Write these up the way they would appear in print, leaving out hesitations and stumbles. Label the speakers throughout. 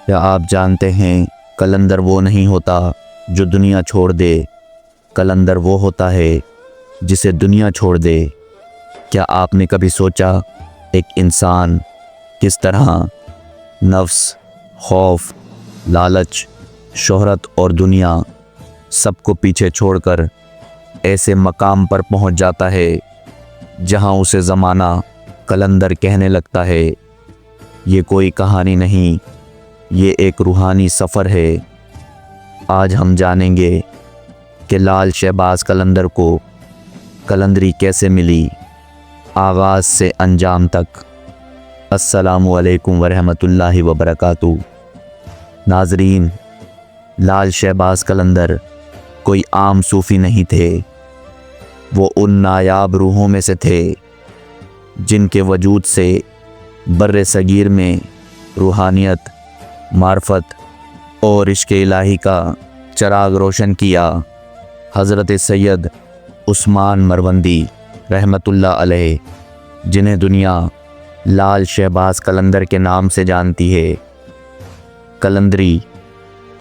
Speaker 1: کیا آپ جانتے ہیں قلندر وہ نہیں ہوتا جو دنیا چھوڑ دے، قلندر وہ ہوتا ہے جسے دنیا چھوڑ دے۔ کیا آپ نے کبھی سوچا ایک انسان کس طرح نفس، خوف، لالچ، شہرت اور دنیا سب کو پیچھے چھوڑ کر ایسے مقام پر پہنچ جاتا ہے جہاں اسے زمانہ قلندر کہنے لگتا ہے؟ یہ کوئی کہانی نہیں، یہ ایک روحانی سفر ہے۔ آج ہم جانیں گے کہ لال شہباز قلندر کو قلندری کیسے ملی، آغاز سے انجام تک۔ السلام علیکم ورحمۃ اللہ وبرکاتہ۔ ناظرین، لال شہباز قلندر کوئی عام صوفی نہیں تھے، وہ ان نایاب روحوں میں سے تھے جن کے وجود سے بر صغیر میں روحانیت، معرفت اور عشق الہی کا چراغ روشن کیا۔ حضرت سید عثمان مروندی رحمۃ اللہ علیہ، جنہیں دنیا لال شہباز قلندر کے نام سے جانتی ہے۔ قلندری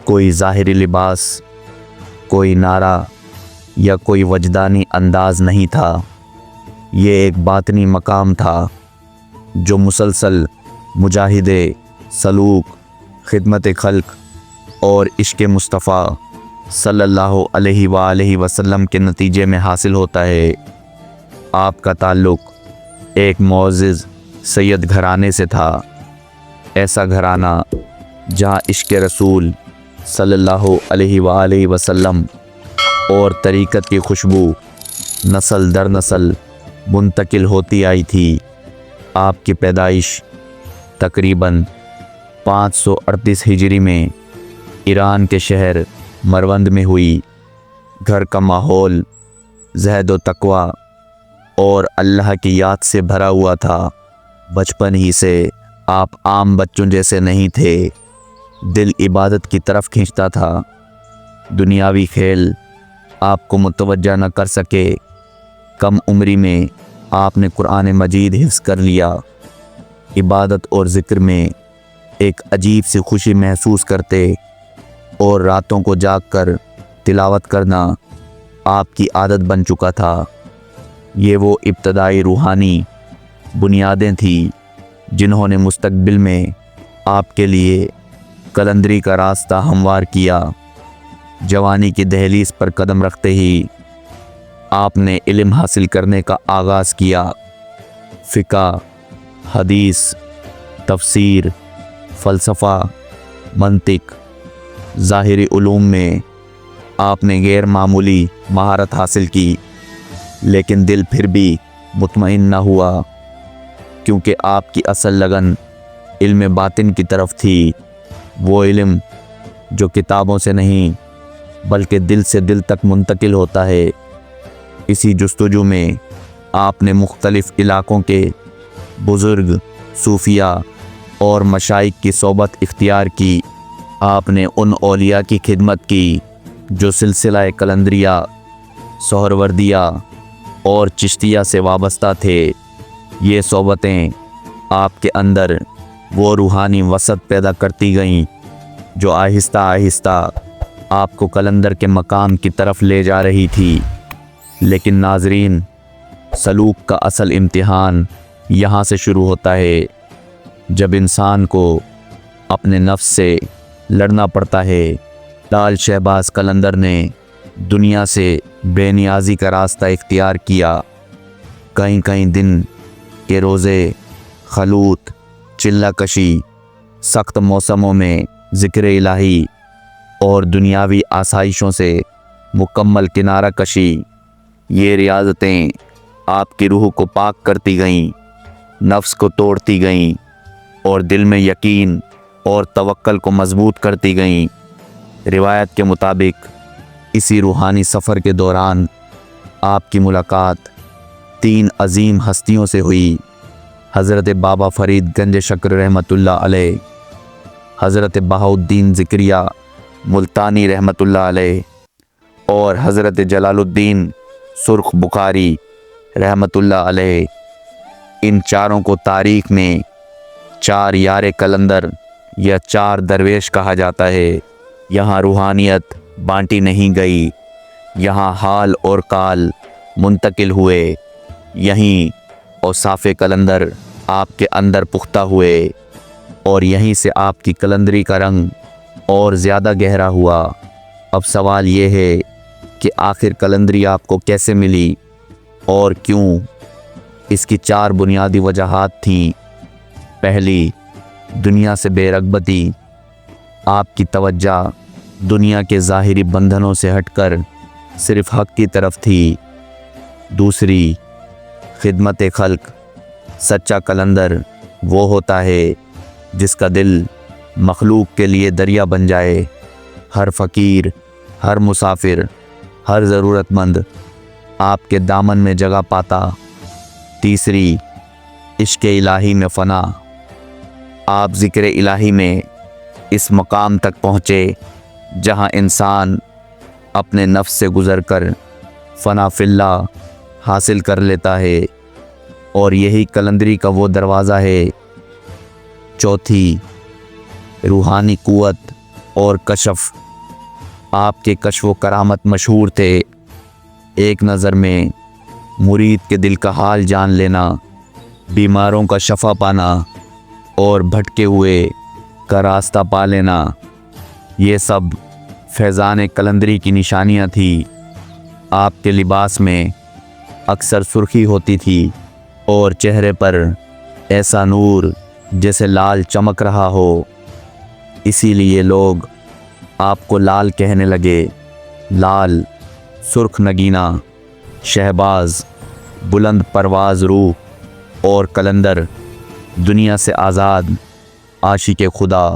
Speaker 1: کوئی ظاہری لباس، کوئی نعرہ یا کوئی وجدانی انداز نہیں تھا، یہ ایک باطنی مقام تھا جو مسلسل مجاہدے، سلوک، خدمت خلق اور عشق مصطفیٰ صلی اللہ علیہ وآلہ وسلم کے نتیجے میں حاصل ہوتا ہے۔ آپ کا تعلق ایک معزز سید گھرانے سے تھا، ایسا گھرانہ جہاں عشق رسول صلی اللہ علیہ وآلہ وسلم اور طریقت کی خوشبو نسل در نسل منتقل ہوتی آئی تھی۔ آپ کی پیدائش تقریباً 538 ہجری میں ایران کے شہر مروند میں ہوئی۔ گھر کا ماحول زہد و تقوی اور اللہ کی یاد سے بھرا ہوا تھا۔ بچپن ہی سے آپ عام بچوں جیسے نہیں تھے، دل عبادت کی طرف کھینچتا تھا۔ دنیاوی کھیل آپ کو متوجہ نہ کر سکے۔ کم عمری میں آپ نے قرآن مجید حفظ کر لیا۔ عبادت اور ذکر میں ایک عجیب سی خوشی محسوس کرتے اور راتوں کو جاگ کر تلاوت کرنا آپ کی عادت بن چکا تھا۔ یہ وہ ابتدائی روحانی بنیادیں تھیں جنہوں نے مستقبل میں آپ کے لیے قلندری کا راستہ ہموار کیا۔ جوانی کی دہلیز پر قدم رکھتے ہی آپ نے علم حاصل کرنے کا آغاز کیا۔ فقہ، حدیث، تفسیر، فلسفہ، منطق، ظاہری علوم میں آپ نے غیر معمولی مہارت حاصل کی، لیکن دل پھر بھی مطمئن نہ ہوا، کیونکہ آپ کی اصل لگن علم باطن کی طرف تھی۔ وہ علم جو کتابوں سے نہیں بلکہ دل سے دل تک منتقل ہوتا ہے۔ اسی جستجو میں آپ نے مختلف علاقوں کے بزرگ، صوفیاء اور مشائخ کی صحبت اختیار کی۔ آپ نے ان اولیاء کی خدمت کی جو سلسلہ قلندریہ، سہروردیہ اور چشتیہ سے وابستہ تھے۔ یہ صحبتیں آپ کے اندر وہ روحانی وسعت پیدا کرتی گئیں جو آہستہ آہستہ آپ کو قلندر کے مقام کی طرف لے جا رہی تھی۔ لیکن ناظرین، سلوک کا اصل امتحان یہاں سے شروع ہوتا ہے، جب انسان کو اپنے نفس سے لڑنا پڑتا ہے۔ لال شہباز قلندر نے دنیا سے بے نیازی کا راستہ اختیار کیا۔ کہیں کہیں دن کے روزے، خلوت، چلہ کشی، سخت موسموں میں ذکر الہی اور دنیاوی آسائشوں سے مکمل کنارہ کشی، یہ ریاضتیں آپ کی روح کو پاک کرتی گئیں، نفس کو توڑتی گئیں اور دل میں یقین اور توکل کو مضبوط کرتی گئیں۔ روایت کے مطابق اسی روحانی سفر کے دوران آپ کی ملاقات 3 عظیم ہستیوں سے ہوئی: حضرت بابا فرید گنج شکر رحمۃ اللہ علیہ، حضرت بہاؤالدین ذکریہ ملتانی رحمۃ اللہ علیہ اور حضرت جلال الدین سرخ بخاری رحمۃ اللہ علیہ۔ ان چاروں کو تاریخ میں 4 یار قلندر یا چار درویش کہا جاتا ہے۔ یہاں روحانیت بانٹی نہیں گئی، یہاں حال اور کال منتقل ہوئے، یہیں اوصاف قلندر آپ کے اندر پختہ ہوئے، اور یہیں سے آپ کی قلندری کا رنگ اور زیادہ گہرا ہوا۔ اب سوال یہ ہے کہ آخر قلندری آپ کو کیسے ملی اور کیوں؟ اس کی چار بنیادی وجوہات تھیں۔ پہلی، دنیا سے بے رغبتی۔ آپ کی توجہ دنیا کے ظاہری بندھنوں سے ہٹ کر صرف حق کی طرف تھی۔ دوسری، خدمت خلق۔ سچا قلندر وہ ہوتا ہے جس کا دل مخلوق کے لیے دریا بن جائے، ہر فقیر، ہر مسافر، ہر ضرورت مند آپ کے دامن میں جگہ پاتا۔ تیسری، عشق الہی میں فنا۔ آپ ذکر الہی میں اس مقام تک پہنچے جہاں انسان اپنے نفس سے گزر کر فنا فی اللہ حاصل کر لیتا ہے، اور یہی قلندری کا وہ دروازہ ہے۔ چوتھی، روحانی قوت اور کشف۔ آپ کے کشف و کرامت مشہور تھے۔ ایک نظر میں مرید کے دل کا حال جان لینا، بیماروں کا شفا پانا اور بھٹکے ہوئے کا راستہ پا لینا، یہ سب فیضان قلندری کی نشانیاں تھیں۔ آپ کے لباس میں اکثر سرخی ہوتی تھی اور چہرے پر ایسا نور جیسے لال چمک رہا ہو، اسی لیے لوگ آپ کو لال کہنے لگے۔ لال، سرخ نگینہ، شہباز، بلند پرواز روح اور قلندر، دنیا سے آزاد، عاشق خدا۔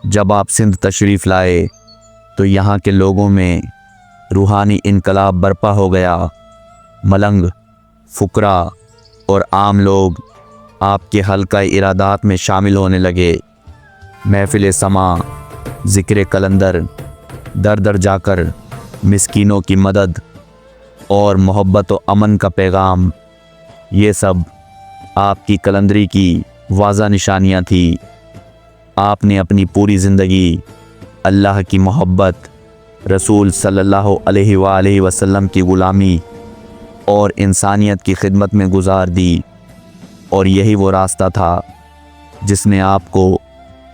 Speaker 1: جب آپ سندھ تشریف لائے تو یہاں کے لوگوں میں روحانی انقلاب برپا ہو گیا۔ ملنگ، فقراء اور عام لوگ آپ کے حلقہ ارادات میں شامل ہونے لگے۔ محفل سماع، ذکر قلندر، در در جا کر مسکینوں کی مدد اور محبت و امن کا پیغام، یہ سب آپ کی قلندری کی واضح نشانیاں تھیں۔ آپ نے اپنی پوری زندگی اللہ کی محبت، رسول صلی اللہ علیہ وآلہ وسلم کی غلامی اور انسانیت کی خدمت میں گزار دی، اور یہی وہ راستہ تھا جس نے آپ کو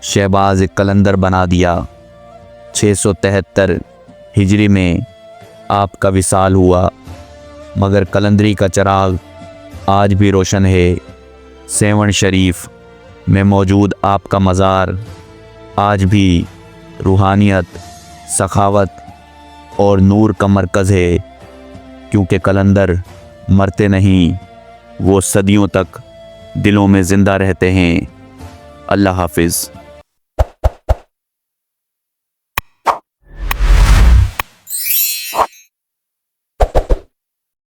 Speaker 1: شہباز قلندر بنا دیا۔ 673 ہجری میں آپ کا وصال ہوا، مگر قلندری کا چراغ آج بھی روشن ہے۔ سیون شریف میں موجود آپ کا مزار آج بھی روحانیت، سخاوت اور نور کا مرکز ہے، کیونکہ قلندر مرتے نہیں، وہ صدیوں تک دلوں میں زندہ رہتے ہیں۔ اللہ حافظ۔